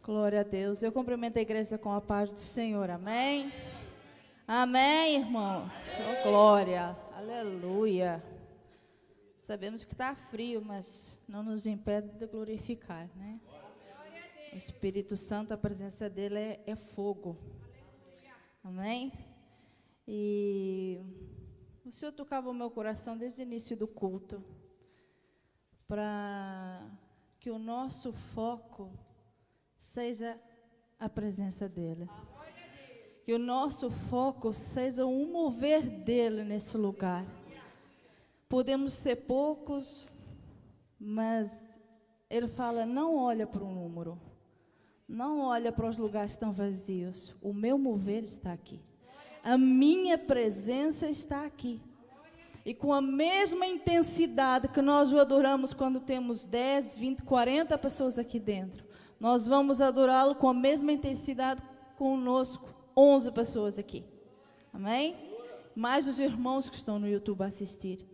Glória a Deus. Eu cumprimento a igreja com a paz do Senhor. Amém? Amém, irmãos? Oh, glória. Aleluia. Sabemos que está frio, mas não nos impede de glorificar, né? O Espírito Santo, a presença dele é fogo. Amém? E o Senhor tocava o meu coração desde o início do culto para que o nosso foco seja a presença dele. Que o nosso foco seja o mover dele nesse lugar. Podemos ser poucos, mas ele fala, não olha para o número. Não olha para os lugares tão vazios. O meu mover está aqui. A minha presença está aqui. E com a mesma intensidade que nós o adoramos quando temos 10, 20, 40 pessoas aqui dentro, nós vamos adorá-lo com a mesma intensidade conosco, 11 pessoas aqui. Amém? Mais os irmãos que estão no YouTube a assistir.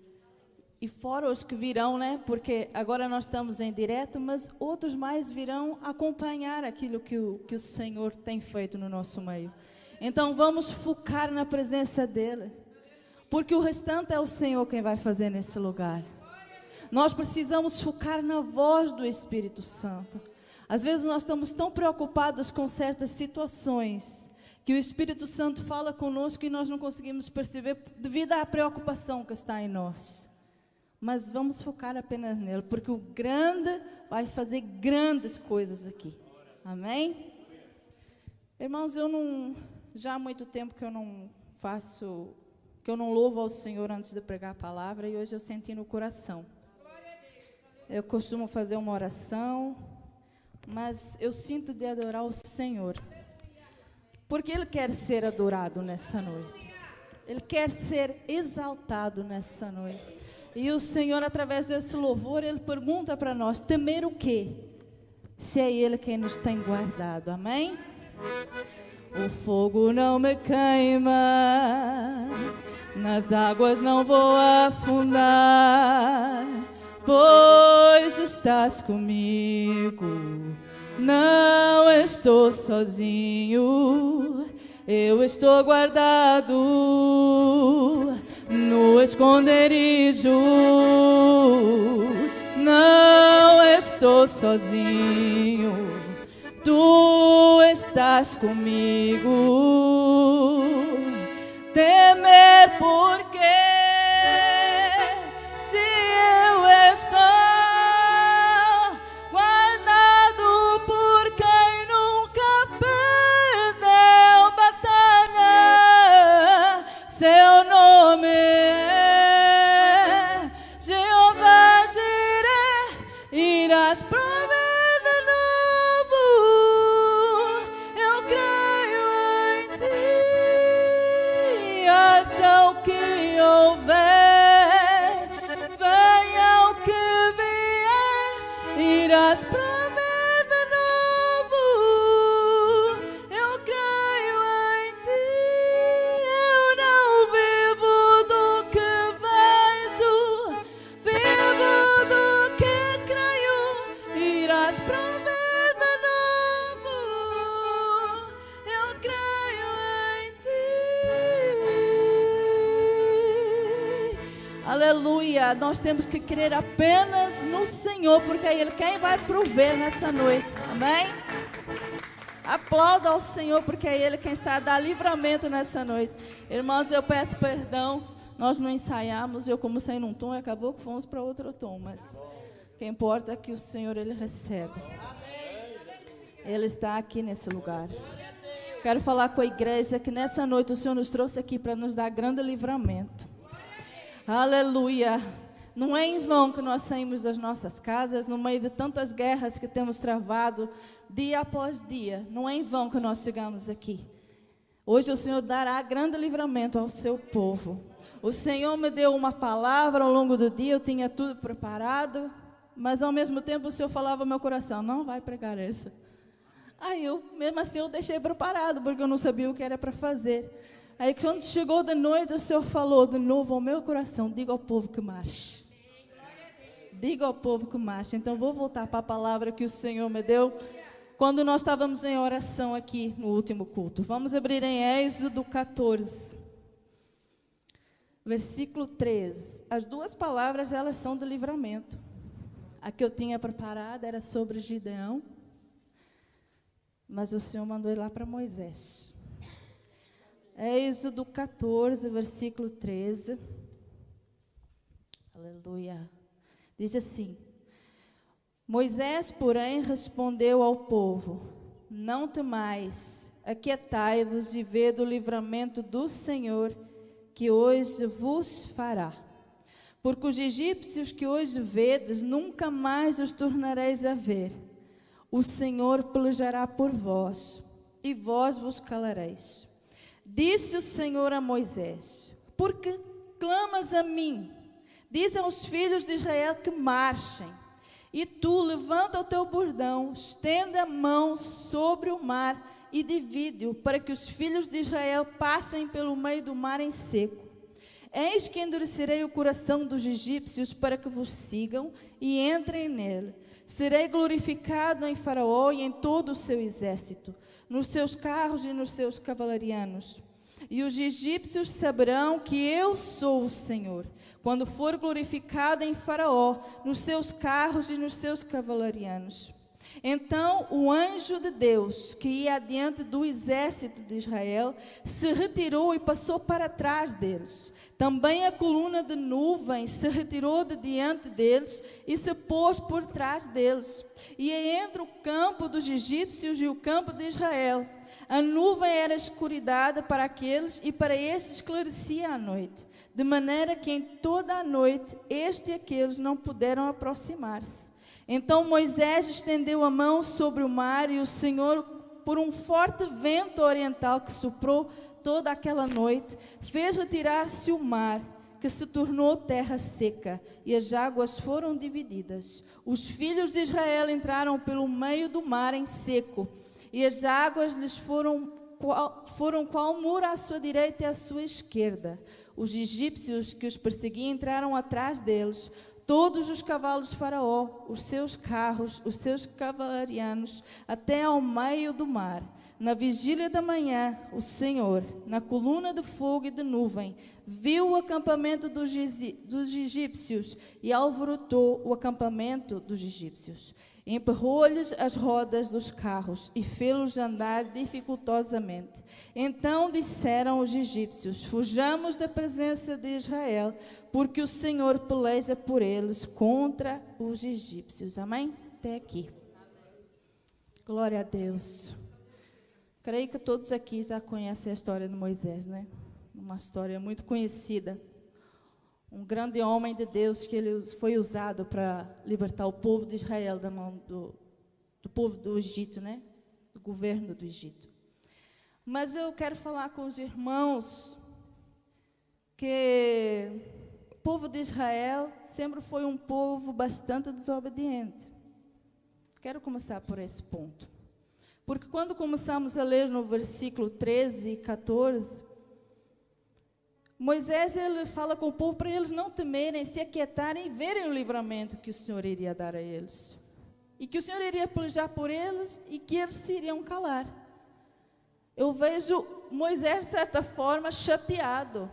E fora os que virão, né? Porque agora nós estamos em direto, mas outros mais virão acompanhar aquilo que o Senhor tem feito no nosso meio. Então vamos focar na presença dele. Porque o restante é o Senhor quem vai fazer nesse lugar. Nós precisamos focar na voz do Espírito Santo. Às vezes nós estamos tão preocupados com certas situações que o Espírito Santo fala conosco e nós não conseguimos perceber devido à preocupação que está em nós. Mas vamos focar apenas nele, porque o grande vai fazer grandes coisas aqui. Amém? Irmãos, já há muito tempo que eu não louvo ao Senhor antes de pregar a palavra, e hoje eu senti no coração. Eu costumo fazer uma oração, mas eu sinto de adorar o Senhor, porque Ele quer ser adorado nessa noite. Ele quer ser exaltado nessa noite. E o Senhor, através desse louvor, Ele pergunta para nós, temer o quê? Se é Ele quem nos tem guardado, amém? O fogo não me queima, nas águas não vou afundar, pois estás comigo, não estou sozinho, eu estou guardado no esconderijo, não estou sozinho, tu estás comigo. Temer porque se eu estou guardado por quem nunca perdeu batalha, seu nome é Jeová Jireh, irás prover de novo, eu creio em ti, haja o que houver, venha o que vier, irás prover de novo, eu creio em ti, eu não vivo do que vejo, vivo do que creio, irás prover de novo, eu creio em ti. Aleluia, nós temos que crer apenas no Senhor, porque é Ele quem vai prover nessa noite, amém? Aplauda ao Senhor, porque é Ele quem está a dar livramento nessa noite. Irmãos, eu peço perdão, nós não ensaiamos, eu comecei num tom e acabou que fomos para outro tom, mas o que importa é que o Senhor, Ele recebe. Ele está aqui nesse lugar. Quero falar com a igreja que nessa noite o Senhor nos trouxe aqui para nos dar grande livramento. Aleluia. Não é em vão que nós saímos das nossas casas, no meio de tantas guerras que temos travado, dia após dia. Não é em vão que nós chegamos aqui. Hoje o Senhor dará grande livramento ao seu povo. O Senhor me deu uma palavra ao longo do dia, eu tinha tudo preparado, mas ao mesmo tempo o Senhor falava ao meu coração, não vai pregar essa. Aí mesmo assim eu deixei preparado, porque eu não sabia o que era para fazer. Aí quando chegou de noite, o Senhor falou de novo ao meu coração, diga ao povo que marche. Diga ao povo que marche. Então vou voltar para a palavra que o Senhor me deu quando nós estávamos em oração aqui no último culto. Vamos abrir em Êxodo 14, versículo 13. As duas palavras, elas são de livramento. A que eu tinha preparada era sobre Gideão, mas o Senhor mandou ir lá para Moisés. Êxodo 14, versículo 13. Aleluia. Diz assim: Moisés, porém, respondeu ao povo: Não temais, aquietai-vos e vede o livramento do Senhor, que hoje vos fará. Porque os egípcios que hoje vedes, nunca mais os tornareis a ver. O Senhor pelejará por vós, e vós vos calareis. Disse o Senhor a Moisés: Por que clamas a mim? Diz aos filhos de Israel que marchem. E tu levanta o teu bordão, estende a mão sobre o mar e divide-o, para que os filhos de Israel passem pelo meio do mar em seco. Eis que endurecerei o coração dos egípcios para que vos sigam e entrem nele. Serei glorificado em Faraó e em todo o seu exército, nos seus carros e nos seus cavalarianos. E os egípcios saberão que eu sou o Senhor, quando for glorificado em Faraó, nos seus carros e nos seus cavalarianos. Então o anjo de Deus, que ia adiante do exército de Israel, se retirou e passou para trás deles. Também a coluna de nuvem se retirou de diante deles e se pôs por trás deles. E entre o campo dos egípcios e o campo de Israel, a nuvem era escuridade para aqueles e para estes esclarecia a noite. De maneira que em toda a noite este e aqueles não puderam aproximar-se. Então Moisés estendeu a mão sobre o mar e o Senhor, por um forte vento oriental que soprou toda aquela noite, fez retirar-se o mar, que se tornou terra seca, e as águas foram divididas. Os filhos de Israel entraram pelo meio do mar em seco, e as águas lhes foram qual muro à sua direita e à sua esquerda. Os egípcios que os perseguiam entraram atrás deles, todos os cavalos de Faraó, os seus carros, os seus cavalarianos, até ao meio do mar. Na vigília da manhã, o Senhor, na coluna de fogo e de nuvem, viu o acampamento dos egípcios e alvorotou o acampamento dos egípcios. Emperrou-lhes as rodas dos carros e fê-los andar dificultosamente. Então disseram os egípcios: Fujamos da presença de Israel, porque o Senhor peleja por eles contra os egípcios. Amém? Até aqui. Glória a Deus. Creio que todos aqui já conhecem a história de Moisés, né? Uma história muito conhecida. Um grande homem de Deus que ele foi usado para libertar o povo de Israel da mão do povo do Egito, né? Do governo do Egito. Mas eu quero falar com os irmãos que o povo de Israel sempre foi um povo bastante desobediente. Quero começar por esse ponto. Porque quando começamos a ler no versículo 13 e 14, Moisés ele fala com o povo para eles não temerem, se aquietarem e verem o livramento que o Senhor iria dar a eles. E que o Senhor iria pelejar por eles e que eles se iriam calar. Eu vejo Moisés, de certa forma, chateado.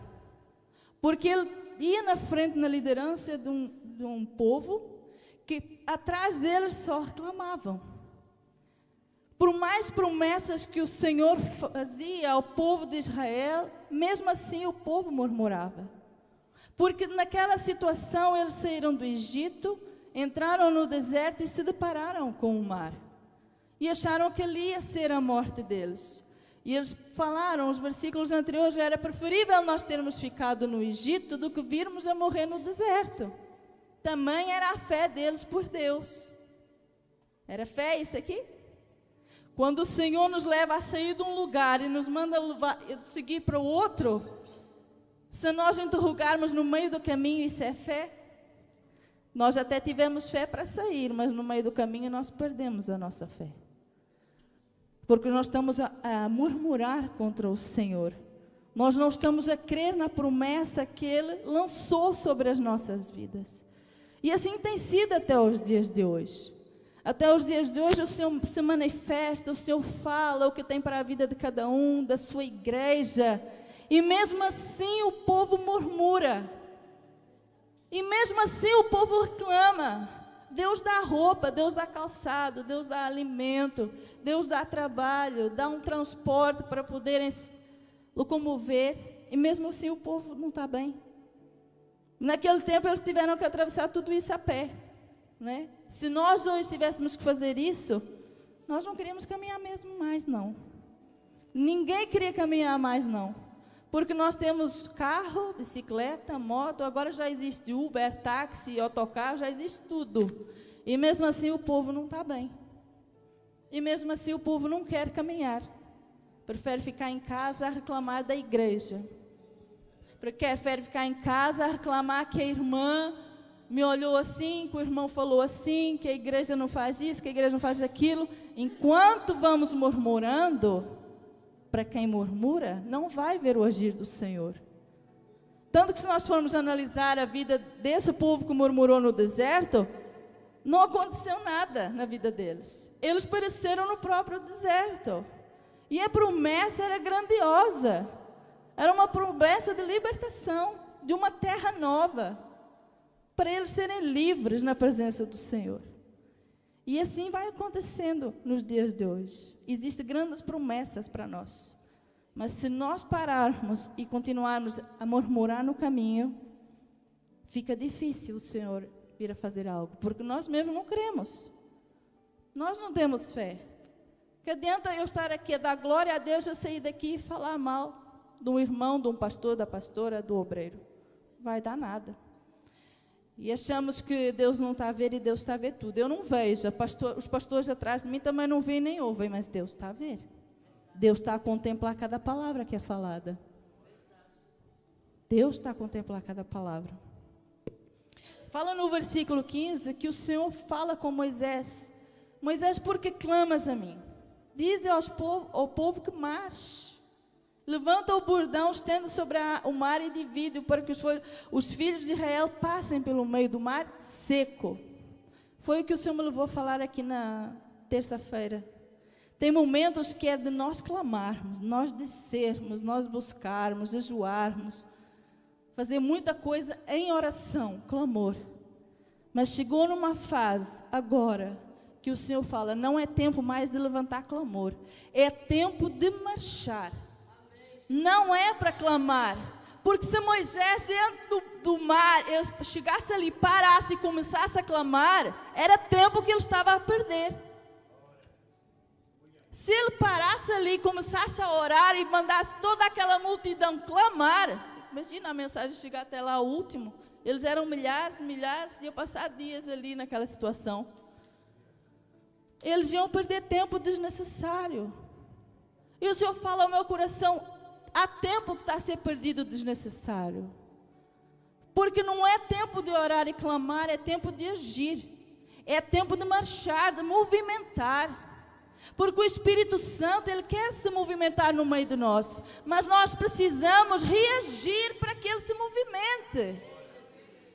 Porque ele ia na frente, na liderança de um povo que atrás deles só reclamavam. Por mais promessas que o Senhor fazia ao povo de Israel, mesmo assim o povo murmurava. Porque naquela situação eles saíram do Egito, entraram no deserto e se depararam com o mar. E acharam que ali ia ser a morte deles. E eles falaram, os versículos anteriores, era preferível nós termos ficado no Egito do que virmos a morrer no deserto. Também era a fé deles por Deus. Era fé isso aqui? Quando o Senhor nos leva a sair de um lugar e nos manda seguir para o outro, se nós interrogarmos no meio do caminho, isso é fé? Nós até tivemos fé para sair, mas no meio do caminho nós perdemos a nossa fé. Porque nós estamos a murmurar contra o Senhor. Nós não estamos a crer na promessa que Ele lançou sobre as nossas vidas. E assim tem sido até os dias de hoje. Até os dias de hoje o Senhor se manifesta, o Senhor fala o que tem para a vida de cada um, da sua igreja. E mesmo assim o povo murmura. E mesmo assim o povo reclama. Deus dá roupa, Deus dá calçado, Deus dá alimento, Deus dá trabalho, dá um transporte para poderem se locomover. E mesmo assim o povo não está bem. Naquele tempo eles tiveram que atravessar tudo isso a pé, né? Se nós hoje tivéssemos que fazer isso, nós não queríamos caminhar mesmo mais, não. Ninguém queria caminhar mais, não. Porque nós temos carro, bicicleta, moto, agora já existe Uber, táxi, autocarro, já existe tudo. E mesmo assim o povo não está bem. E mesmo assim o povo não quer caminhar. Prefere ficar em casa a reclamar da igreja. Prefere ficar em casa a reclamar que a irmã me olhou assim, que o irmão falou assim, que a igreja não faz isso, que a igreja não faz aquilo. Enquanto vamos murmurando, para quem murmura, não vai ver o agir do Senhor. Tanto que se nós formos analisar a vida desse povo que murmurou no deserto, não aconteceu nada na vida deles. Eles pereceram no próprio deserto. E a promessa era grandiosa. Era uma promessa de libertação, de uma terra nova, para eles serem livres na presença do Senhor. E assim vai acontecendo nos dias de hoje. Existem grandes promessas para nós. Mas se nós pararmos e continuarmos a murmurar no caminho, fica difícil o Senhor vir a fazer algo, porque nós mesmos não cremos. Nós não temos fé. Que adianta eu estar aqui a dar glória a Deus, eu sair daqui e falar mal de um irmão, de um pastor, da pastora, do obreiro? Vai dar nada. E achamos que Deus não está a ver e Deus está a ver tudo. Eu não vejo, os pastores atrás de mim também não veem nem ouvem, mas Deus está a ver. Deus está a contemplar cada palavra que é falada. Deus está a contemplar cada palavra. Fala no versículo 15 que o Senhor fala com Moisés. Moisés, por que clamas a mim? Dize ao povo que marche. Levanta o bordão, estende sobre o mar e divide, para que os filhos de Israel passem pelo meio do mar seco. Foi o que o Senhor me levou a falar aqui na terça-feira. Tem momentos que é de nós clamarmos, nós descermos, nós buscarmos, jejuarmos, fazer muita coisa em oração, clamor. Mas chegou numa fase agora que o Senhor fala, não é tempo mais de levantar clamor, é tempo de marchar. Não é para clamar, porque se Moisés dentro do mar, ele chegasse ali, parasse e começasse a clamar, era tempo que ele estava a perder. Se ele parasse ali, começasse a orar e mandasse toda aquela multidão clamar, imagina a mensagem chegar até lá, o último, eles eram milhares, iam passar dias ali naquela situação. Eles iam perder tempo desnecessário. E o Senhor fala ao meu coração, há tempo que está a ser perdido desnecessário. Porque não é tempo de orar e clamar, é tempo de agir. É tempo de marchar, de movimentar. Porque o Espírito Santo, Ele quer se movimentar no meio de nós. Mas nós precisamos reagir para que Ele se movimente.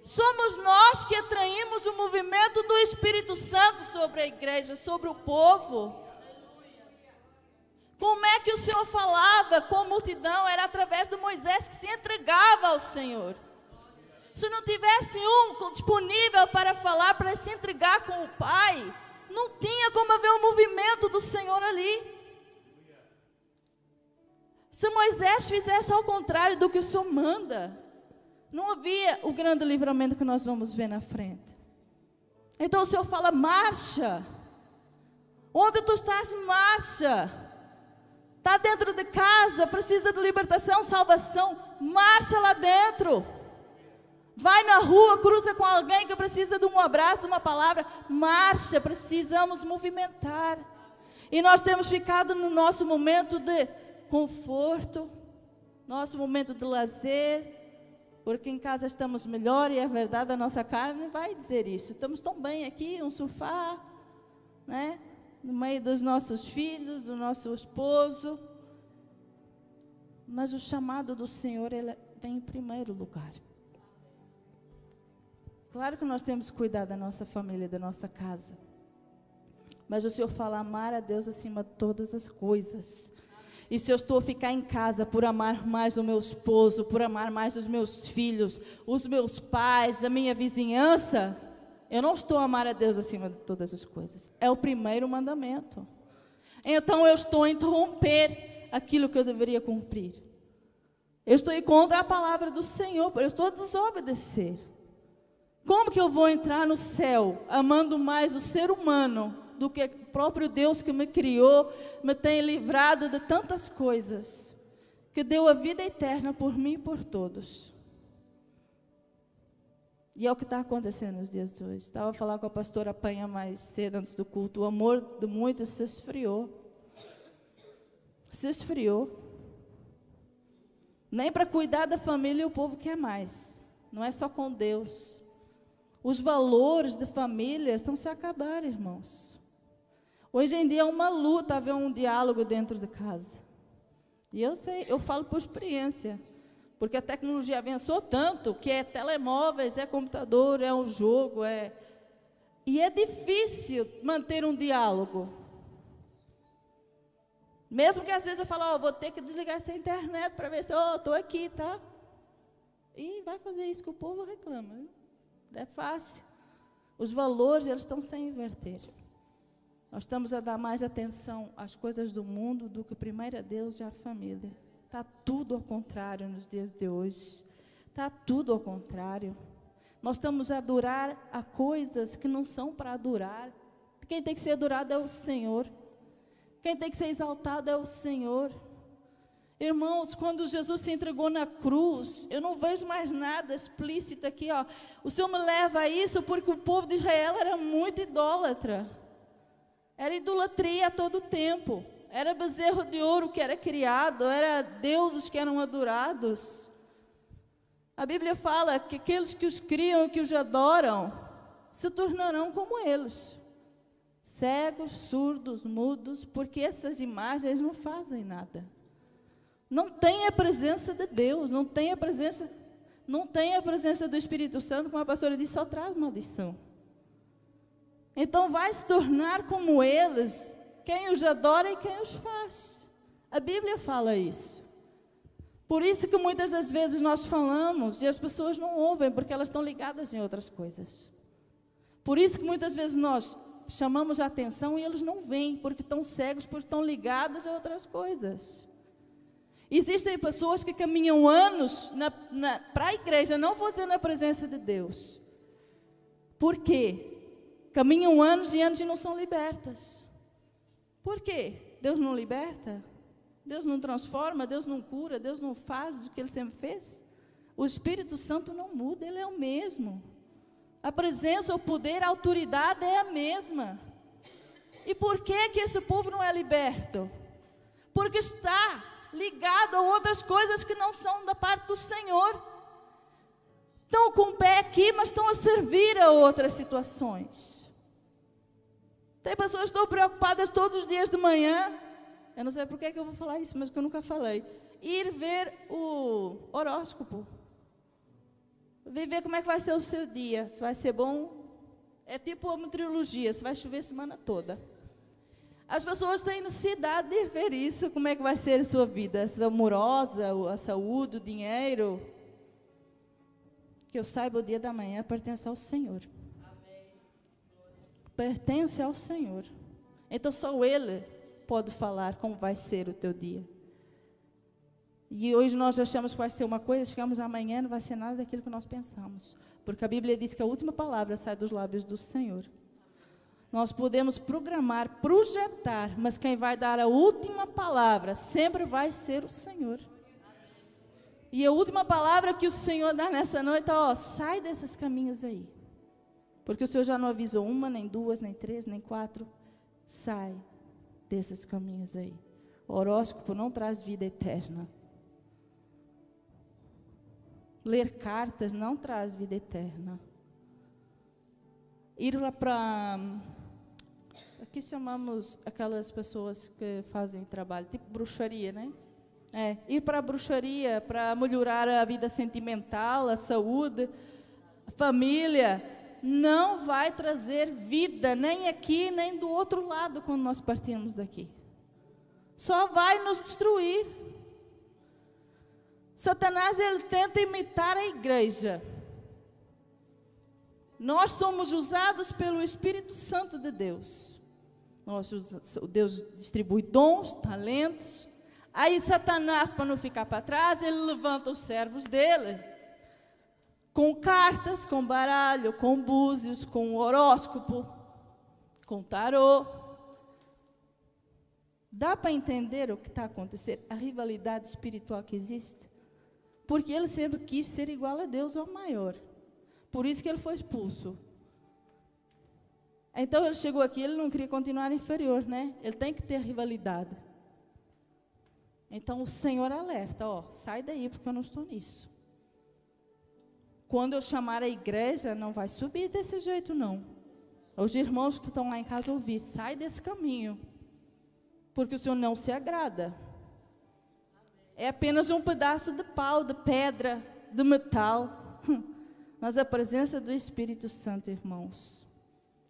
Somos nós que atraímos o movimento do Espírito Santo sobre a igreja, sobre o povo. Como é que o Senhor falava com a multidão? Era através de Moisés que se entregava ao Senhor. Se não tivesse um disponível para falar, para se entregar com o Pai, não tinha como haver um movimento do Senhor ali. Se Moisés fizesse ao contrário do que o Senhor manda, não havia o grande livramento que nós vamos ver na frente. Então o Senhor fala, marcha. Onde tu estás, marcha. Está dentro de casa, precisa de libertação, salvação, marcha lá dentro. Vai na rua, cruza com alguém que precisa de um abraço, de uma palavra, marcha, precisamos movimentar. E nós temos ficado no nosso momento de conforto, nosso momento de lazer, porque em casa estamos melhor e é verdade, a nossa carne vai dizer isso. Estamos tão bem aqui, um sofá, né? No meio dos nossos filhos, do nosso esposo. Mas o chamado do Senhor, ele vem em primeiro lugar. Claro que nós temos que cuidar da nossa família, da nossa casa. Mas o Senhor fala amar a Deus acima de todas as coisas. E se eu estou a ficar em casa por amar mais o meu esposo, por amar mais os meus filhos, os meus pais, a minha vizinhança, eu não estou a amar a Deus acima de todas as coisas. É o primeiro mandamento. Então eu estou a interromper aquilo que eu deveria cumprir. Eu estou em contra a palavra do Senhor, eu estou a desobedecer. Como que eu vou entrar no céu amando mais o ser humano do que o próprio Deus que me criou, me tem livrado de tantas coisas, que deu a vida eterna por mim e por todos? E é o que está acontecendo nos dias de hoje. Estava a falar com a pastora Panha mais cedo, antes do culto. O amor de muitos se esfriou. Se esfriou. Nem para cuidar da família o povo quer mais. Não é só com Deus. Os valores de família estão se acabando, irmãos. Hoje em dia é uma luta haver um diálogo dentro de casa. E eu sei, eu falo por experiência. Porque a tecnologia avançou tanto que é telemóveis, é computador, é um jogo, E é difícil manter um diálogo. Mesmo que às vezes eu falo, vou ter que desligar essa internet para ver se estou aqui, tá? E vai fazer isso que o povo reclama. Viu? É fácil. Os valores, eles estão sem inverter. Nós estamos a dar mais atenção às coisas do mundo do que primeiro a Deus e à família. Está tudo ao contrário nos dias de hoje. Está tudo ao contrário. Nós estamos a adorar a coisas que não são para adorar. Quem tem que ser adorado é o Senhor. Quem tem que ser exaltado é o Senhor. Irmãos, quando Jesus se entregou na cruz, eu não vejo mais nada explícito aqui. O Senhor me leva a isso porque o povo de Israel era muito idólatra. Era idolatria a todo tempo. Era bezerro de ouro que era criado, era deuses que eram adorados. A Bíblia fala que aqueles que os criam e que os adoram se tornarão como eles. Cegos, surdos, mudos, porque essas imagens não fazem nada. Não tem a presença de Deus, não tem a presença do Espírito Santo, como a pastora disse, só traz maldição. Então vai se tornar como eles, quem os adora e quem os faz. A Bíblia fala isso. Por isso que muitas das vezes nós falamos e as pessoas não ouvem, porque elas estão ligadas em outras coisas. Por isso que muitas vezes nós chamamos a atenção e eles não vêm, porque estão cegos, porque estão ligados a outras coisas. Existem pessoas que caminham anos para a igreja, não vou dizer na presença de Deus. Por quê? Caminham anos e anos e não são libertas. Por quê? Deus não liberta? Deus não transforma? Deus não cura? Deus não faz o que Ele sempre fez? O Espírito Santo não muda, Ele é o mesmo. A presença, o poder, a autoridade é a mesma. E por que que esse povo não é liberto? Porque está ligado a outras coisas que não são da parte do Senhor. Estão com o pé aqui, mas estão a servir a outras situações. Tem pessoas que estão preocupadas todos os dias de manhã. Eu não sei por que eu vou falar isso, mas que eu nunca falei. Ir ver o horóscopo. Ver como é que vai ser o seu dia. Se vai ser bom. É tipo uma meteorologia, se vai chover a semana toda. As pessoas têm necessidade de ver isso, como é que vai ser a sua vida. Se é amorosa, a saúde, o dinheiro. Que eu saiba, o dia da manhã pertence ao Senhor. Pertence ao Senhor. Então só Ele pode falar como vai ser o teu dia. E hoje nós achamos que vai ser uma coisa, chegamos amanhã, não vai ser nada daquilo que nós pensamos. Porque a Bíblia diz que a última palavra sai dos lábios do Senhor. Nós podemos programar, projetar, mas quem vai dar a última palavra sempre vai ser o Senhor. E a última palavra que o Senhor dá nessa noite, sai desses caminhos aí. Porque o Senhor já não avisou uma, nem duas, nem três, nem quatro. Sai desses caminhos aí. O horóscopo não traz vida eterna. Ler cartas não traz vida eterna. Ir lá para... Aqui chamamos aquelas pessoas que fazem trabalho, tipo bruxaria, né? Ir para a bruxaria, para melhorar a vida sentimental, a saúde, a família. não vai trazer vida, nem aqui, nem do outro lado, quando nós partirmos daqui. Só vai nos destruir. Satanás, ele tenta imitar a igreja. Nós somos usados pelo Espírito Santo de Deus. Deus distribui dons, talentos. Aí Satanás, para não ficar para trás, ele levanta os servos dele, com cartas, com baralho, com búzios, com horóscopo, com tarô. Dá para entender o que está acontecendo? A rivalidade espiritual que existe? Porque ele sempre quis ser igual a Deus ou maior. Por isso que ele foi expulso. Então ele chegou aqui, ele não queria continuar inferior, né? Ele tem que ter rivalidade. Então o Senhor alerta, ó, sai daí porque eu não estou nisso. Quando eu chamar a igreja, não vai subir desse jeito, não. Os irmãos que estão lá em casa ouvir, sai desse caminho. Porque o Senhor não se agrada. É apenas um pedaço de pau, de pedra, de metal. Mas a presença do Espírito Santo, irmãos,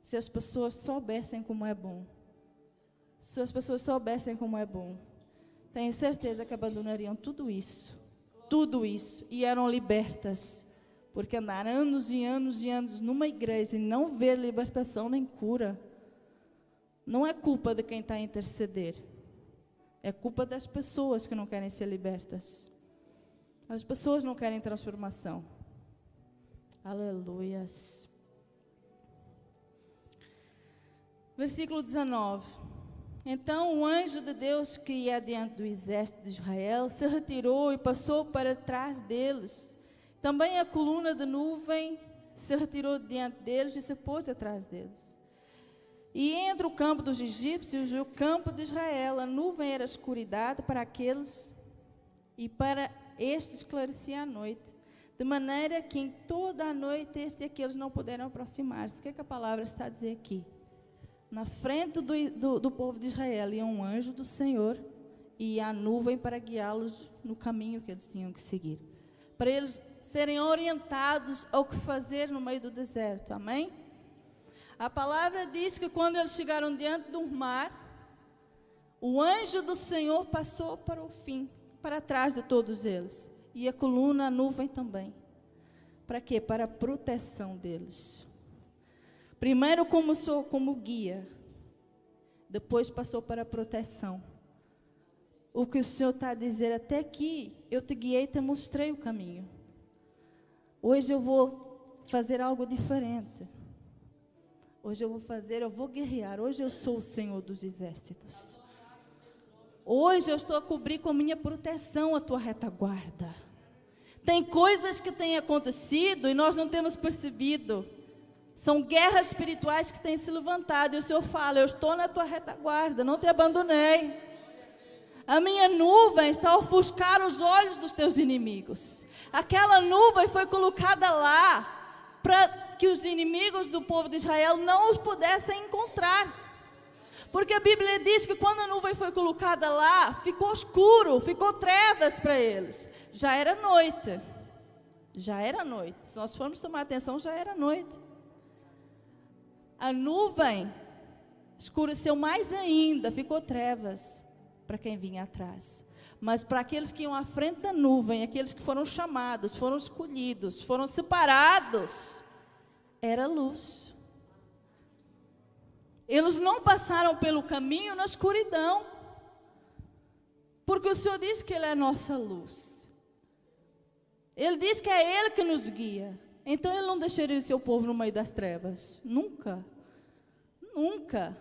se as pessoas soubessem como é bom, se as pessoas soubessem como é bom, tenho certeza que abandonariam tudo isso, e eram libertas. Porque andar anos e anos e anos numa igreja e não ver libertação nem cura, não é culpa de quem está a interceder. É culpa das pessoas que não querem ser libertas. As pessoas não querem transformação. Aleluias. Versículo 19. Então o anjo de Deus que ia diante do exército de Israel se retirou e passou para trás deles. Também a coluna de nuvem se retirou diante deles e se pôs atrás deles. E entre o campo dos egípcios e o campo de Israel, a nuvem era escuridade para aqueles, e para estes esclarecia a noite, de maneira que em toda a noite estes e aqueles não puderam aproximar-se. O que é que a palavra está a dizer aqui? Na frente do povo de Israel ia um anjo do Senhor e a nuvem para guiá-los no caminho que eles tinham que seguir. Para eles serem orientados ao que fazer no meio do deserto. Amém? A palavra diz que quando eles chegaram diante do mar, o anjo do Senhor passou para o fim, para trás de todos eles. E a coluna, a nuvem também. Para quê? Para a proteção deles. Primeiro começou como guia, depois passou para a proteção. O que o Senhor está a dizer, até aqui eu te guiei, te mostrei o caminho. Hoje eu vou fazer algo diferente. Hoje eu vou guerrear. Hoje eu sou o Senhor dos exércitos. Hoje eu estou a cobrir com a minha proteção a tua retaguarda. Tem coisas que têm acontecido e nós não temos percebido. São guerras espirituais que têm se levantado. E o Senhor fala, eu estou na tua retaguarda, não te abandonei. A minha nuvem está a ofuscar os olhos dos teus inimigos. Aquela nuvem foi colocada lá para que os inimigos do povo de Israel não os pudessem encontrar. Porque a Bíblia diz que quando a nuvem foi colocada lá, ficou escuro, ficou trevas para eles. Já era noite. Já era noite. Se nós formos tomar atenção, já era noite. A nuvem escureceu mais ainda, ficou trevas para quem vinha atrás. Mas para aqueles que iam à frente da nuvem, aqueles que foram chamados, foram escolhidos, foram separados, era luz. Eles não passaram pelo caminho na escuridão, porque o Senhor diz que Ele é a nossa luz. Ele diz que é Ele que nos guia. Então Ele não deixaria o seu povo no meio das trevas. Nunca. Nunca.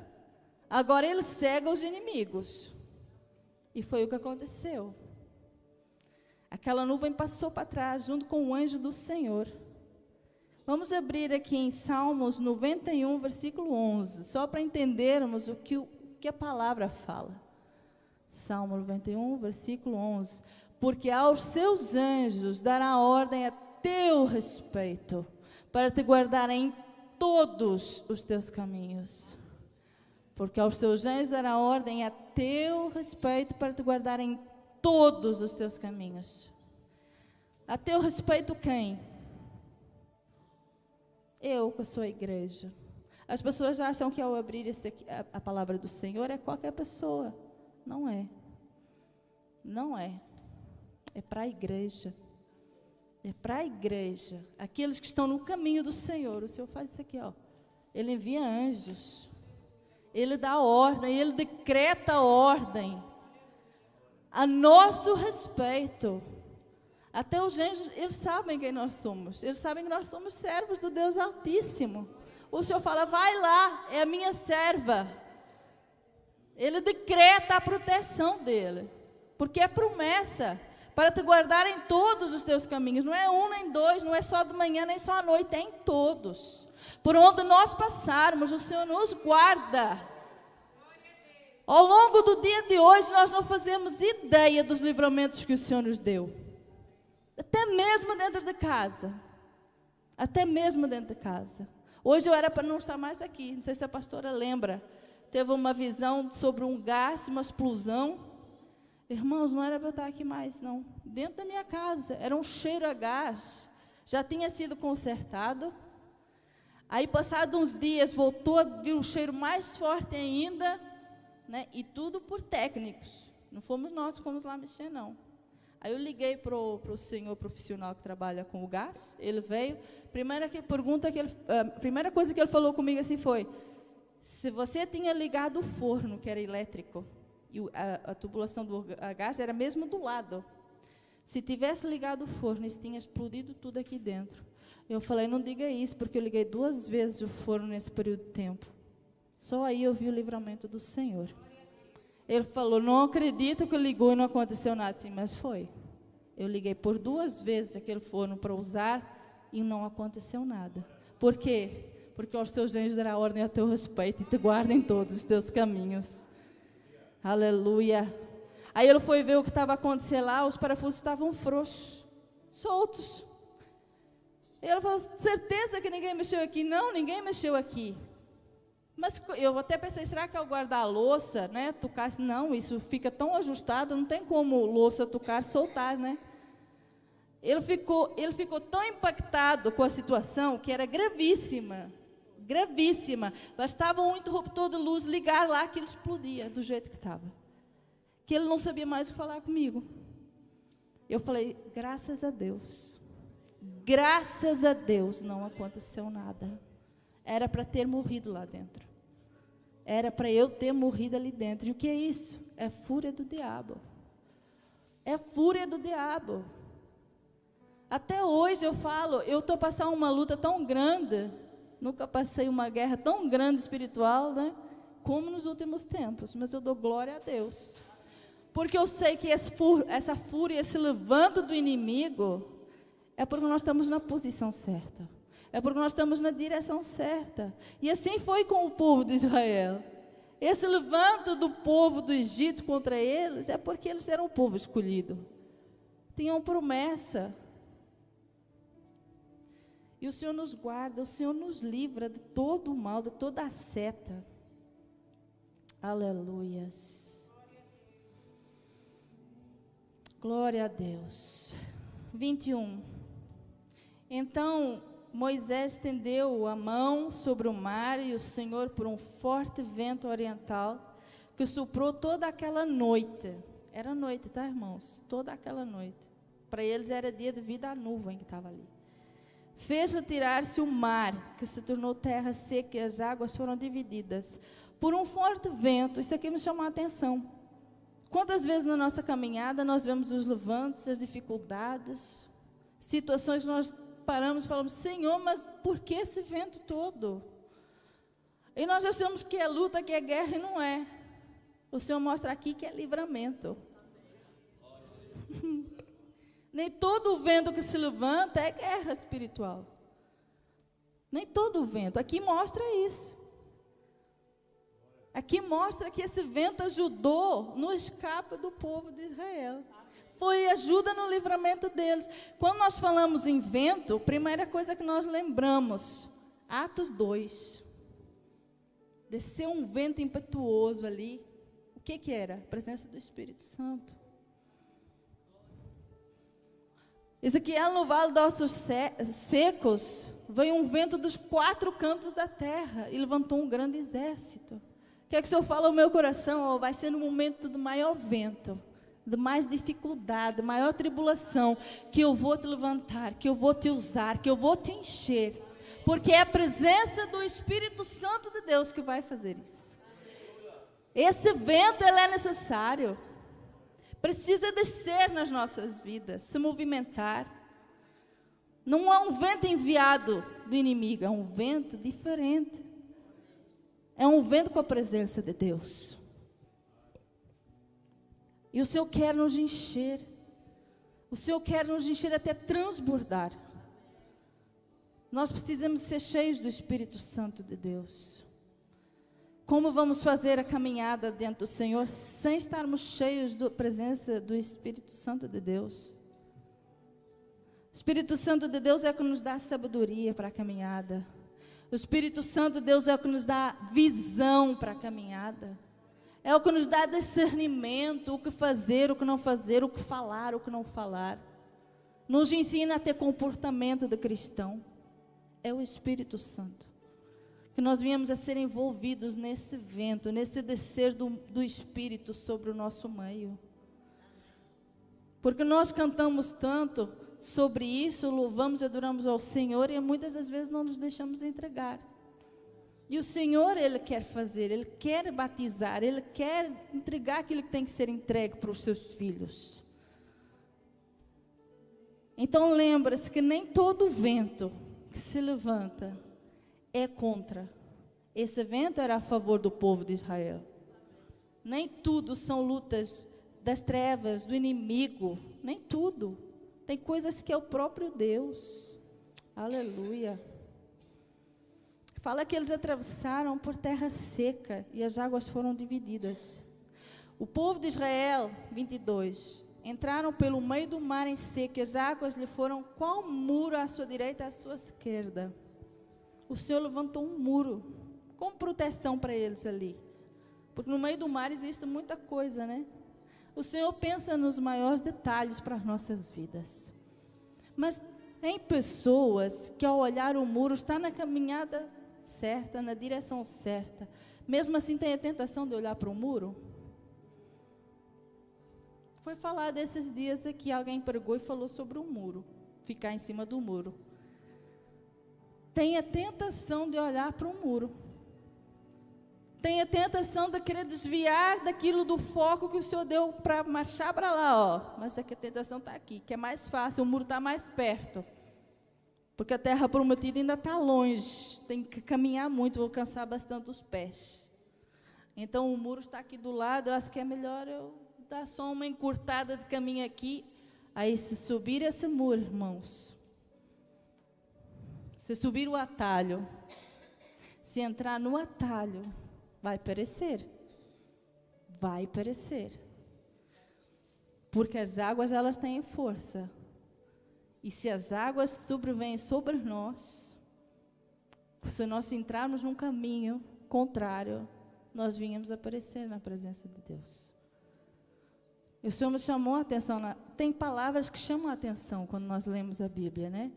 Agora Ele cega os inimigos. E foi o que aconteceu. Aquela nuvem passou para trás, junto com o anjo do Senhor. Vamos abrir aqui em Salmos 91, versículo 11, só para entendermos o que a palavra fala. Salmo 91, versículo 11. Porque aos seus anjos dará ordem a teu respeito, para te guardarem em todos os teus caminhos. Porque aos seus anjos dará ordem a teu respeito, para te guardarem em todos os teus caminhos. A teu respeito quem? Eu com a sua igreja. As pessoas acham que ao abrir a palavra do Senhor é qualquer pessoa. Não é. Não é. É para a igreja. É para a igreja. Aqueles que estão no caminho do Senhor. O Senhor faz isso aqui, ó. Ele envia anjos. Ele dá ordem. Ele decreta ordem. A nosso respeito. Até os anjos, eles sabem quem nós somos. Eles sabem que nós somos servos do Deus Altíssimo. O Senhor fala, vai lá, é a minha serva. Ele decreta a proteção dele. Porque é promessa para te guardar em todos os teus caminhos. Não é um nem dois, não é só de manhã nem só à noite, é em todos. Por onde nós passarmos, o Senhor nos guarda. Ao longo do dia de hoje, nós não fazemos ideia dos livramentos que o Senhor nos deu. Até mesmo dentro de casa. Até mesmo dentro de casa. Hoje eu era para não estar mais aqui. Não sei se a pastora lembra. Teve uma visão sobre um gás, uma explosão. Irmãos, não era para eu estar aqui mais, não. Dentro da minha casa. Era um cheiro a gás. Já tinha sido consertado. Aí, passados uns dias, voltou a vir um cheiro mais forte ainda. Né? E tudo por técnicos. Não fomos nós que fomos lá mexer, não. Aí eu liguei para o senhor profissional que trabalha com o gás. Ele veio. Primeira coisa que ele falou comigo assim foi: se você tinha ligado o forno, que era elétrico, e a tubulação do gás era mesmo do lado. Se tivesse ligado o forno, isso tinha explodido tudo aqui dentro. Eu falei, não diga isso, porque eu liguei 2 vezes o forno nesse período de tempo. Só aí eu vi o livramento do Senhor. Ele falou, não acredito que ligou e não aconteceu nada. Sim, mas foi. Eu liguei por 2 vezes aquele forno para usar e não aconteceu nada. Por quê? Porque aos teus anjos dará ordem a teu respeito e te guardem todos os teus caminhos. Aleluia. Aí ele foi ver o que estava acontecendo lá, os parafusos estavam frouxos, soltos. Ele falou, certeza que ninguém mexeu aqui? Não, ninguém mexeu aqui. Mas eu até pensei, será que ao guardar a louça, né, tocar, não, isso fica tão ajustado, não tem como louça tocar, soltar, né? Ele ficou tão impactado com a situação, que era gravíssima, gravíssima. Bastava um interruptor de luz ligar lá que ele explodia, do jeito que estava. Que ele não sabia mais o que falar comigo. Eu falei, graças a Deus não aconteceu nada. Era para ter morrido lá dentro. Era para eu ter morrido ali dentro. E o que é isso? É fúria do diabo. É fúria do diabo. Até hoje eu falo, eu estou passando uma luta tão grande, nunca passei uma guerra tão grande espiritual, né, como nos últimos tempos, mas eu dou glória a Deus. Porque eu sei que essa fúria, esse levanto do inimigo, é porque nós estamos na posição certa. É porque nós estamos na direção certa. E assim foi com o povo de Israel. Esse levanto do povo do Egito contra eles é porque eles eram o povo escolhido. Tinham promessa. E o Senhor nos guarda, o Senhor nos livra de todo o mal, de toda a seta. Aleluias. Glória a Deus. 21. Então Moisés estendeu a mão sobre o mar e o Senhor, por um forte vento oriental, que soprou toda aquela noite. Era noite, tá, irmãos? Toda aquela noite. Para eles era dia devido à nuvem que estava ali. Fez retirar-se o mar, que se tornou terra seca, e as águas foram divididas. Por um forte vento, isso aqui me chamou a atenção. Quantas vezes na nossa caminhada nós vemos os levantes, as dificuldades, situações que nós paramos e falamos, Senhor, mas por que esse vento todo? E nós achamos que é luta, que é guerra, e não é. O Senhor mostra aqui que é livramento. Nem todo o vento que se levanta é guerra espiritual. Nem todo o vento. Aqui mostra isso. Aqui mostra que esse vento ajudou no escape do povo de Israel. Foi ajuda no livramento deles. Quando nós falamos em vento, a primeira coisa que nós lembramos, Atos 2. Desceu um vento impetuoso ali. O que era? A presença do Espírito Santo. Ezequiel, no vale de ossos secos, veio um vento dos 4 cantos da terra e levantou um grande exército. Quer que o Senhor fale ao meu coração? Vai ser no momento do maior vento, de mais dificuldade, maior tribulação, que eu vou te levantar, que eu vou te usar, que eu vou te encher. Porque é a presença do Espírito Santo de Deus que vai fazer isso. Esse vento, ele é necessário. Precisa descer nas nossas vidas, se movimentar. Não é um vento enviado do inimigo, é um vento diferente. É um vento com a presença de Deus. E o Senhor quer nos encher. O Senhor quer nos encher até transbordar. Nós precisamos ser cheios do Espírito Santo de Deus. Como vamos fazer a caminhada dentro do Senhor sem estarmos cheios da presença do Espírito Santo de Deus? O Espírito Santo de Deus é o que nos dá sabedoria para a caminhada. O Espírito Santo de Deus é o que nos dá visão para a caminhada. É o que nos dá discernimento, o que fazer, o que não fazer, o que falar, o que não falar. Nos ensina a ter comportamento de cristão. É o Espírito Santo. Que nós viemos a ser envolvidos nesse vento, nesse descer do Espírito sobre o nosso meio. Porque nós cantamos tanto sobre isso, louvamos e adoramos ao Senhor e muitas das vezes não nos deixamos entregar. E o Senhor, Ele quer fazer, Ele quer batizar, Ele quer entregar aquilo que tem que ser entregue para os seus filhos. Então lembra-se que nem todo vento que se levanta é contra. Esse vento era a favor do povo de Israel. Nem tudo são lutas das trevas, do inimigo, nem tudo. Tem coisas que é o próprio Deus. Aleluia. Fala que eles atravessaram por terra seca e as águas foram divididas. O povo de Israel, 22, entraram pelo meio do mar em seco e as águas lhe foram qual muro à sua direita e à sua esquerda. O Senhor levantou um muro, com proteção para eles ali. Porque no meio do mar existe muita coisa, né? O Senhor pensa nos maiores detalhes para as nossas vidas. Mas tem pessoas que ao olhar o muro, está na caminhada certa, na direção certa. Mesmo assim tem a tentação de olhar para o muro. Foi falado esses dias aqui, alguém pregou e falou sobre o muro. Ficar em cima do muro. Tem a tentação de olhar para o muro. Tem a tentação de querer desviar daquilo do foco que o Senhor deu para marchar para lá, ó. Mas é que a tentação está aqui, que é mais fácil, o muro está mais perto. Porque a terra prometida ainda está longe. Tem que caminhar muito, vou cansar bastante os pés. Então o muro está aqui do lado, eu acho que é melhor eu dar só uma encurtada de caminho aqui. Aí se subir esse muro, irmãos, se subir o atalho, se entrar no atalho, vai perecer. Vai perecer. Porque as águas, elas têm força. E se as águas sobrevêm sobre nós, se nós entrarmos num caminho contrário, nós vinhamos a perecer na presença de Deus. E o Senhor me chamou a atenção. Tem palavras que chamam a atenção quando nós lemos a Bíblia, né?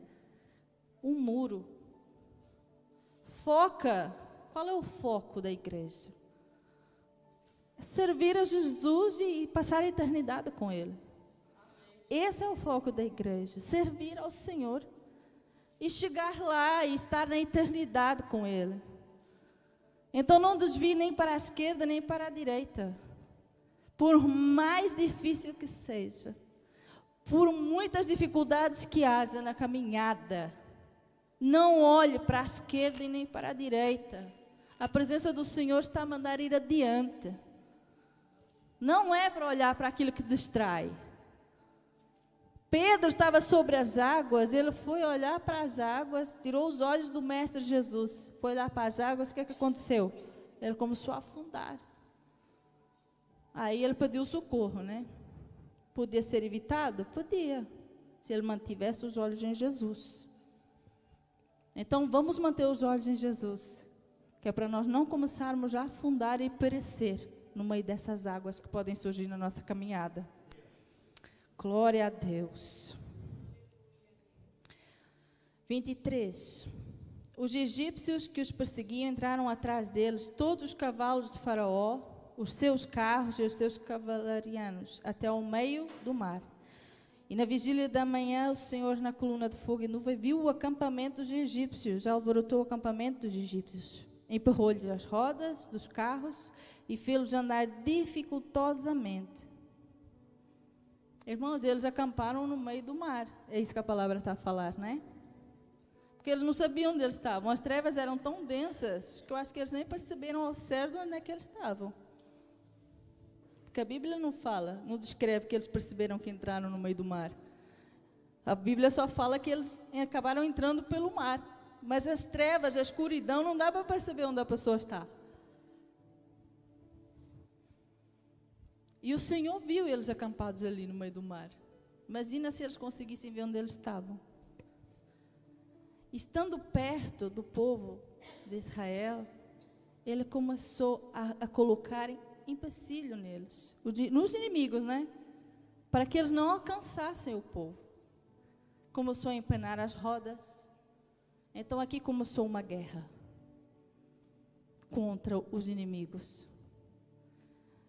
Um muro. Foca. Qual é o foco da igreja? É servir a Jesus e passar a eternidade com Ele. Esse é o foco da igreja. Servir ao Senhor. E chegar lá e estar na eternidade com Ele. Então não desvie nem para a esquerda nem para a direita. Por mais difícil que seja. Por muitas dificuldades que haja na caminhada. Não olhe para a esquerda e nem para a direita. A presença do Senhor está a mandar ir adiante. Não é para olhar para aquilo que distrai. Pedro estava sobre as águas, ele foi olhar para as águas, tirou os olhos do Mestre Jesus, foi olhar para as águas, o que aconteceu? Ele começou a afundar. Aí ele pediu socorro, né? Podia ser evitado? Podia, se ele mantivesse os olhos em Jesus. Então vamos manter os olhos em Jesus, que é para nós não começarmos a afundar e perecer no meio dessas águas que podem surgir na nossa caminhada. Glória a Deus. 23. Os egípcios que os perseguiam entraram atrás deles, todos os cavalos de Faraó, os seus carros e os seus cavalarianos, até ao meio do mar. E na vigília da manhã, o Senhor, na coluna de fogo e nuvem, viu o acampamento dos egípcios, alvorotou o acampamento dos egípcios, empurrou-lhes as rodas dos carros e fez-los andar dificultosamente. Irmãos, eles acamparam no meio do mar. É isso que a palavra está a falar, né? Porque eles não sabiam onde eles estavam. As trevas eram tão densas que eu acho que eles nem perceberam ao certo onde é que eles estavam. Porque a Bíblia não fala, não descreve que eles perceberam que entraram no meio do mar. A Bíblia só fala que eles acabaram entrando pelo mar. Mas as trevas, a escuridão, não dá para perceber onde a pessoa está. E o Senhor viu eles acampados ali no meio do mar. Imagina se eles conseguissem ver onde eles estavam. Estando perto do povo de Israel, ele começou a colocar empecilho neles, nos inimigos, né? Para que eles não alcançassem o povo. Começou a empenar as rodas. Então aqui começou uma guerra contra os inimigos.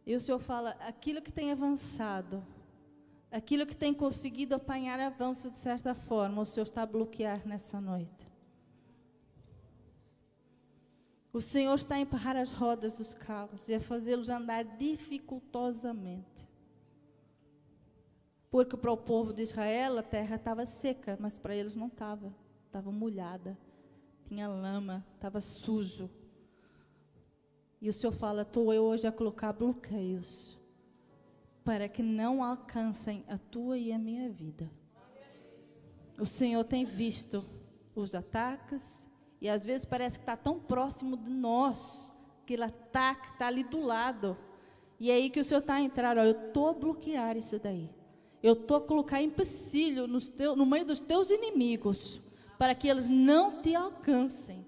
E o Senhor fala, aquilo que tem avançado, aquilo que tem conseguido apanhar avanço de certa forma, o Senhor está a bloquear nessa noite. O Senhor está a emperrar as rodas dos carros e a fazê-los andar dificultosamente. Porque para o povo de Israel a terra estava seca, mas para eles não estava. Estava molhada, tinha lama, estava sujo. E o Senhor fala, estou eu hoje a colocar bloqueios para que não alcancem a tua e a minha vida. O Senhor tem visto os ataques e às vezes parece que está tão próximo de nós, que aquele ataque está ali do lado. E é aí que o Senhor está a entrar, ó, eu estou a bloquear isso daí. Eu estou a colocar empecilho no meio dos teus inimigos, para que eles não te alcancem.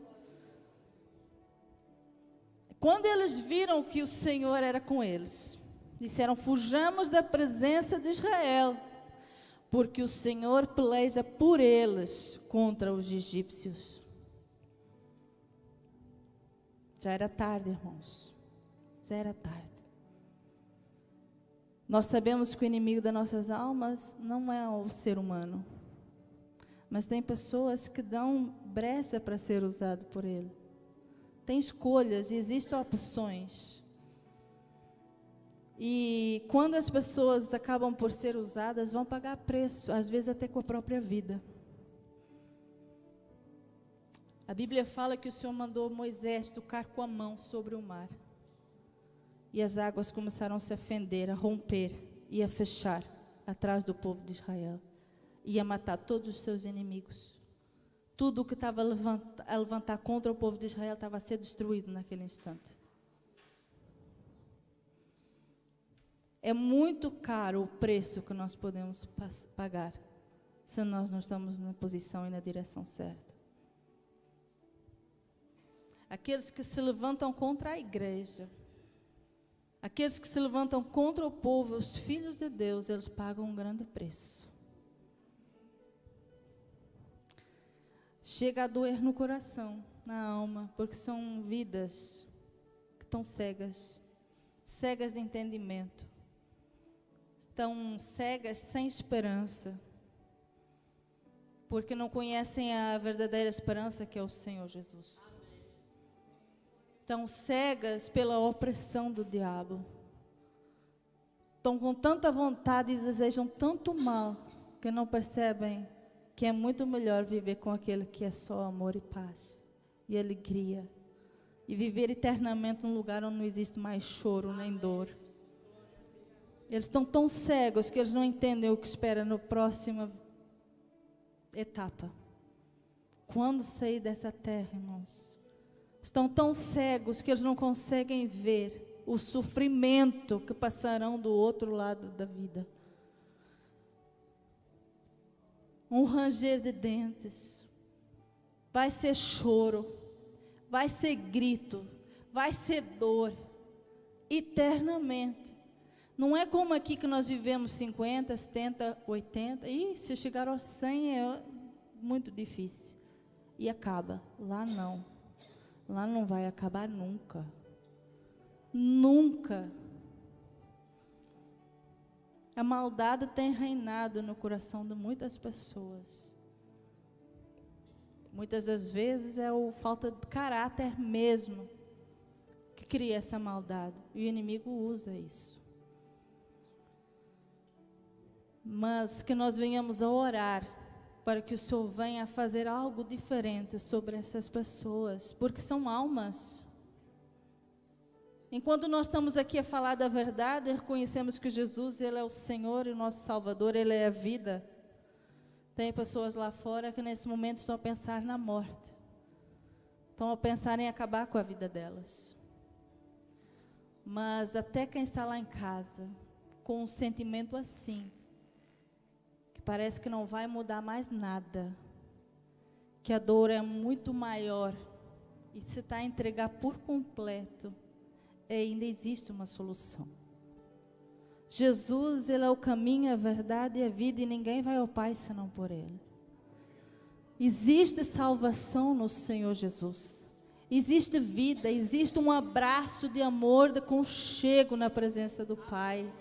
Quando eles viram que o Senhor era com eles, disseram, fujamos da presença de Israel, porque o Senhor peleja por eles contra os egípcios. Já era tarde, irmãos. Já era tarde. Nós sabemos que o inimigo das nossas almas não é o ser humano. Mas tem pessoas que dão brecha para ser usado por ele. Tem escolhas e existem opções. E quando as pessoas acabam por ser usadas, vão pagar preço, às vezes até com a própria vida. A Bíblia fala que o Senhor mandou Moisés tocar com a mão sobre o mar. E as águas começaram a se fender, a romper e a fechar atrás do povo de Israel. E a matar todos os seus inimigos. Tudo o que estava a levantar contra o povo de Israel estava a ser destruído naquele instante. É muito caro o preço que nós podemos pagar, se nós não estamos na posição e na direção certa. Aqueles que se levantam contra a igreja, aqueles que se levantam contra o povo, os filhos de Deus, eles pagam um grande preço. Chega a doer no coração, na alma, porque são vidas que estão cegas, cegas de entendimento, estão cegas sem esperança, porque não conhecem a verdadeira esperança que é o Senhor Jesus. Estão cegas pela opressão do diabo, estão com tanta vontade e desejam tanto mal, que não percebem que é muito melhor viver com aquele que é só amor e paz, e alegria, e viver eternamente num lugar onde não existe mais choro nem dor. Eles estão tão cegos que eles não entendem o que espera na próxima etapa. Quando sair dessa terra, irmãos, estão tão cegos que eles não conseguem ver o sofrimento que passarão do outro lado da vida. Um ranger de dentes, vai ser choro, vai ser grito, vai ser dor, eternamente. Não é como aqui que nós vivemos 50, 70, 80, e se chegar aos 100 é muito difícil. e acaba. Lá não. Lá não vai acabar nunca. Nunca. A maldade tem reinado no coração de muitas pessoas. Muitas das vezes é a falta de caráter mesmo que cria essa maldade. E o inimigo usa isso. Mas que nós venhamos a orar para que o Senhor venha a fazer algo diferente sobre essas pessoas, porque são almas. Enquanto nós estamos aqui a falar da verdade, reconhecemos que Jesus, Ele é o Senhor e o nosso Salvador, Ele é a vida. Tem pessoas lá fora que nesse momento estão a pensar na morte. Estão a pensar em acabar com a vida delas. Mas até quem está lá em casa, com um sentimento assim, que parece que não vai mudar mais nada, que a dor é muito maior, e se está a entregar por completo, ainda existe uma solução. Jesus, Ele é o caminho, a verdade e a vida, e ninguém vai ao Pai senão por Ele. Existe salvação no Senhor Jesus. Existe vida, existe um abraço de amor, de aconchego na presença do Pai.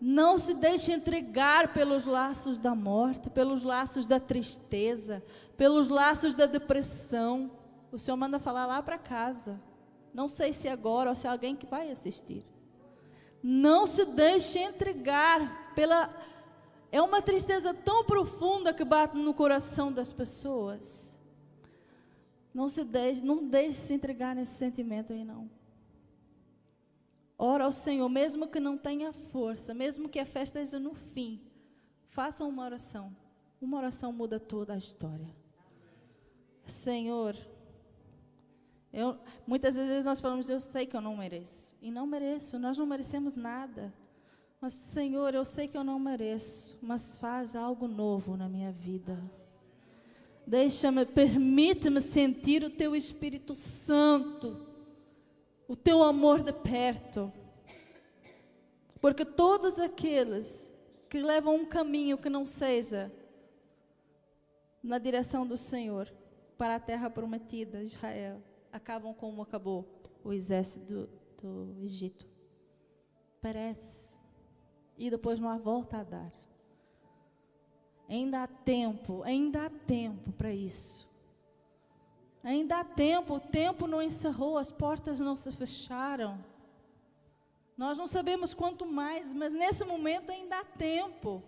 Não se deixe entregar pelos laços da morte, pelos laços da tristeza, pelos laços da depressão. O Senhor manda falar lá para casa. Não sei se agora ou se é alguém que vai assistir. Não se deixe entregar pela... É uma tristeza tão profunda que bate no coração das pessoas. Não deixe se entregar nesse sentimento aí não. Ora ao Senhor, mesmo que não tenha força, mesmo que a festa esteja no fim, faça uma oração. Uma oração muda toda a história. Senhor, muitas vezes nós falamos, eu sei que eu não mereço. E não mereço, nós não merecemos nada. Mas, Senhor, eu sei que eu não mereço, mas faz algo novo na minha vida. Permite-me sentir o Teu Espírito Santo, o Teu amor de perto. Porque todos aqueles que levam um caminho que não seja na direção do Senhor, para a terra prometida, Israel, acabam como acabou o exército do Egito. Perece. E depois não há volta a dar. Ainda há tempo para isso. Ainda há tempo, o tempo não encerrou, as portas não se fecharam. Nós não sabemos quanto mais, mas nesse momento ainda há tempo.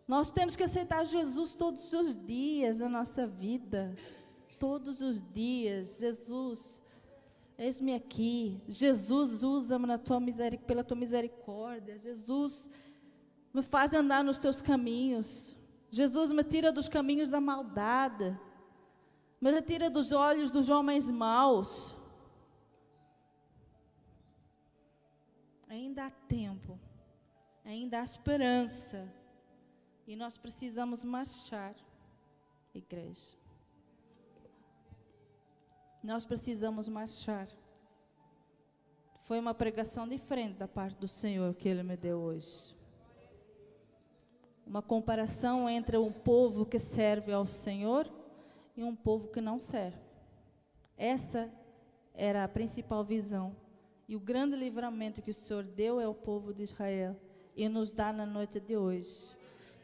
Nós temos que aceitar Jesus todos os dias da nossa vida. Todos os dias. Jesus, eis-me aqui. Jesus, usa-me pela tua misericórdia. Jesus, me faz andar nos teus caminhos. Jesus, me tira dos caminhos da maldade. Me retira dos olhos dos homens maus. Ainda há tempo. Ainda há esperança. E nós precisamos marchar, igreja. Nós precisamos marchar. Foi uma pregação diferente da parte do Senhor que Ele me deu hoje. Uma comparação entre um povo que serve ao Senhor e um povo que não serve. Essa era a principal visão. E o grande livramento que o Senhor deu ao povo de Israel e nos dá na noite de hoje.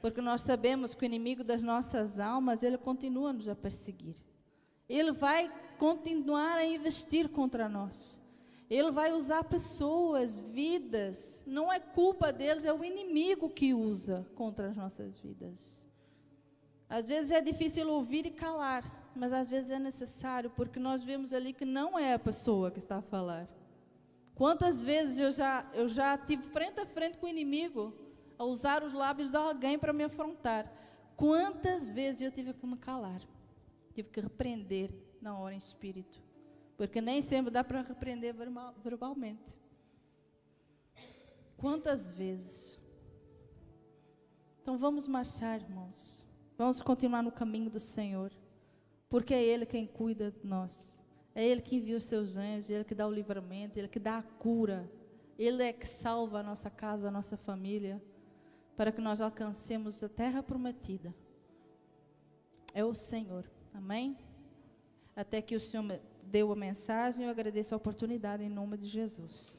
Porque nós sabemos que o inimigo das nossas almas, ele continua nos a perseguir. Ele vai continuar a investir contra nós. Ele vai usar pessoas, vidas. Não é culpa deles, é o inimigo que usa contra as nossas vidas. Às vezes é difícil ouvir e calar, mas às vezes é necessário, porque nós vemos ali que não é a pessoa que está a falar. Quantas vezes eu já tive frente a frente com o inimigo, a usar os lábios de alguém para me afrontar. Quantas vezes eu tive que me calar, tive que repreender na hora em espírito, porque nem sempre dá para repreender verbalmente. Quantas vezes? Então vamos marchar, irmãos. Vamos continuar no caminho do Senhor, porque é Ele quem cuida de nós. É Ele que envia os seus anjos, Ele que dá o livramento, Ele que dá a cura. Ele é que salva a nossa casa, a nossa família, para que nós alcancemos a terra prometida. é o Senhor. Amém? Até que o Senhor deu a mensagem, eu agradeço a oportunidade em nome de Jesus.